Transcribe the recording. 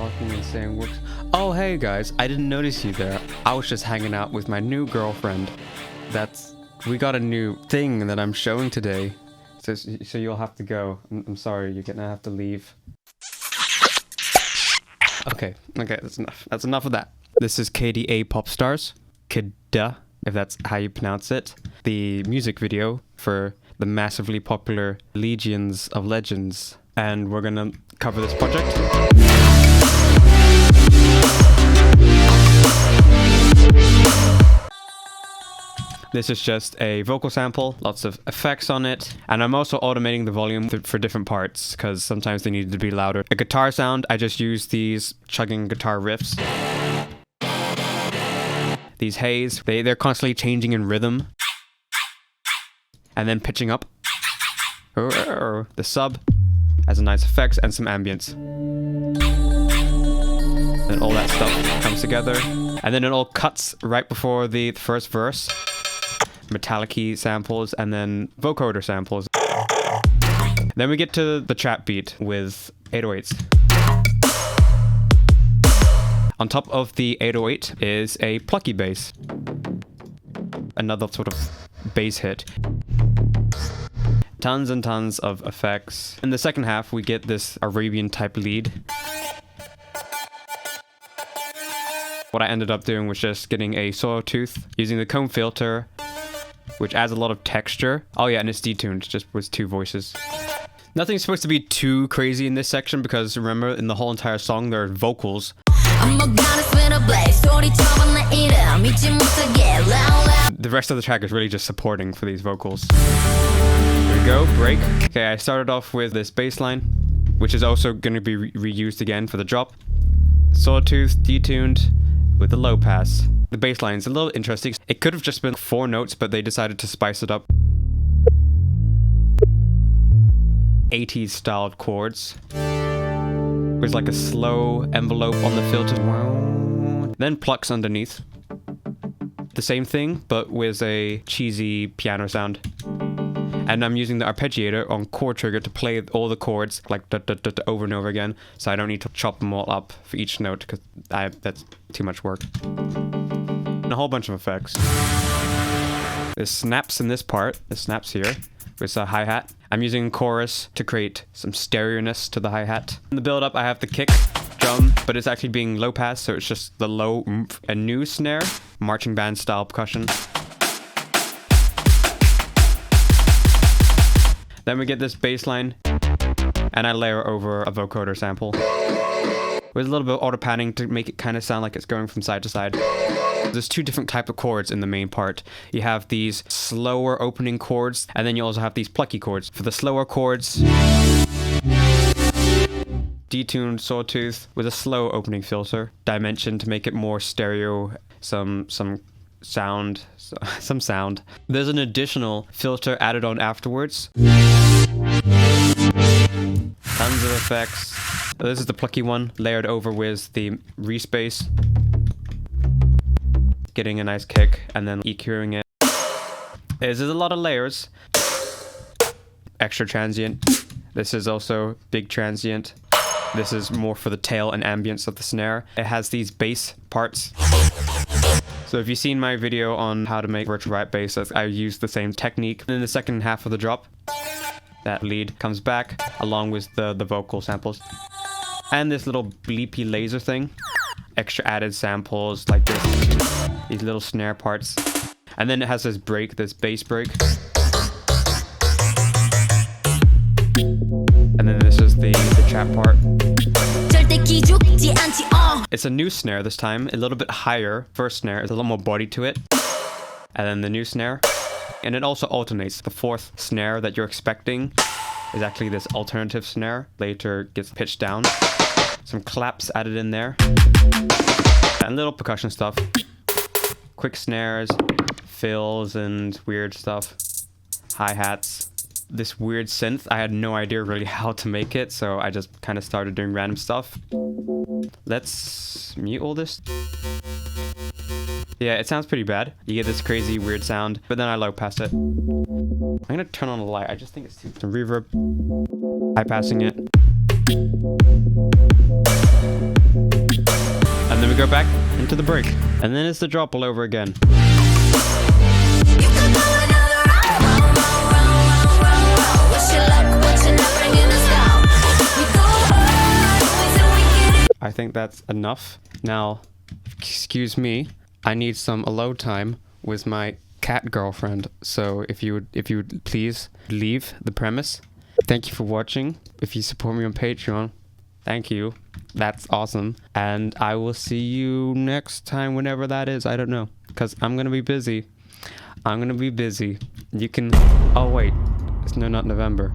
talking and saying works. Oh, hey guys, I didn't notice you there. I was just hanging out with my new girlfriend. We got a new thing that I'm showing today. So you'll have to go. I'm sorry, you're gonna have to leave. Okay, that's enough. That's enough of that. This is KDA Popstars. Kida, if that's how you pronounce it. The music video for the massively popular Legions of Legends. And we're gonna cover this project. This is just a vocal sample, lots of effects on it, and I'm also automating the volume for different parts because sometimes they need to be louder. A guitar sound, I just use these chugging guitar riffs. These haze, they're constantly changing in rhythm. And then pitching up. The sub has a nice effects and some ambience. And all that stuff comes together. And then it all cuts right before the first verse. Metallic-y samples and then vocoder samples. Then we get to the trap beat with 808s. On top of the 808 is a plucky bass. Another sort of bass hit. Tons and tons of effects. In the second half, we get this Arabian type lead. What I ended up doing was just getting a sawtooth, using the comb filter, which adds a lot of texture. Oh yeah, and it's detuned, just with 2 voices. Nothing's supposed to be too crazy in this section because remember, in the whole entire song, there are vocals. The rest of the track is really just supporting for these vocals. Here we go, break. Okay, I started off with this bass line, which is also going to be reused again for the drop. Sawtooth, detuned, with a low pass. The bass line is a little interesting. It could have just been 4 notes, but they decided to spice it up. 80s styled chords. There's like a slow envelope on the filter. Then plucks underneath. The same thing, but with a cheesy piano sound. And I'm using the arpeggiator on chord trigger to play all the chords like over and over again, so I don't need to chop them all up for each note because that's too much work. And a whole bunch of effects. There's snaps in this part. The snaps here with a hi-hat. I'm using chorus to create some stereo-ness to the hi-hat. In the build-up, I have the kick drum, but it's actually being low pass, so it's just the low oomph. A new snare, marching band style percussion. Then we get this bass line, and I layer over a vocoder sample with a little bit of auto panning to make it kind of sound like it's going from side to side. There's 2 different types of chords in the main part. You have these slower opening chords, and then you also have these plucky chords. For the slower chords, detuned sawtooth with a slow opening filter, dimension to make it more stereo, some sound. There's an additional filter added on afterwards. Tons of effects. This is the plucky one, layered over with the respace. Getting a nice kick, and then EQing it. There's a lot of layers. Extra transient. This is also big transient. This is more for the tail and ambience of the snare. It has these bass parts. So if you've seen my video on how to make virtual right bass, I use the same technique. In the second half of the drop, that lead comes back along with the vocal samples. And this little bleepy laser thing. Extra added samples like this. These little snare parts. And then it has this break, this bass break. And then this is the trap part. It's a new snare this time, a little bit higher. First snare, there's a little more body to it. And then the new snare. And it also alternates. The 4th snare that you're expecting is actually this alternative snare. Later gets pitched down. Some claps added in there. And little percussion stuff. Quick snares, fills and weird stuff. Hi-hats. This weird synth, I had no idea really how to make it, so I just kind of started doing random stuff. Let's mute all this. Yeah, it sounds pretty bad. You get this crazy weird sound, but then I low pass it. I'm gonna turn on the light. I just think it's too some reverb. High passing it. we go back into the break. And then it's the drop all over again. I think that's enough. Now, excuse me, I need some alone time with my cat girlfriend. So if you would please leave the premise. Thank you for watching. If you support me on Patreon, thank you. That's awesome. And I will see you next time, whenever that is. I don't know, because I'm gonna be busy. You can, oh wait, no, not November.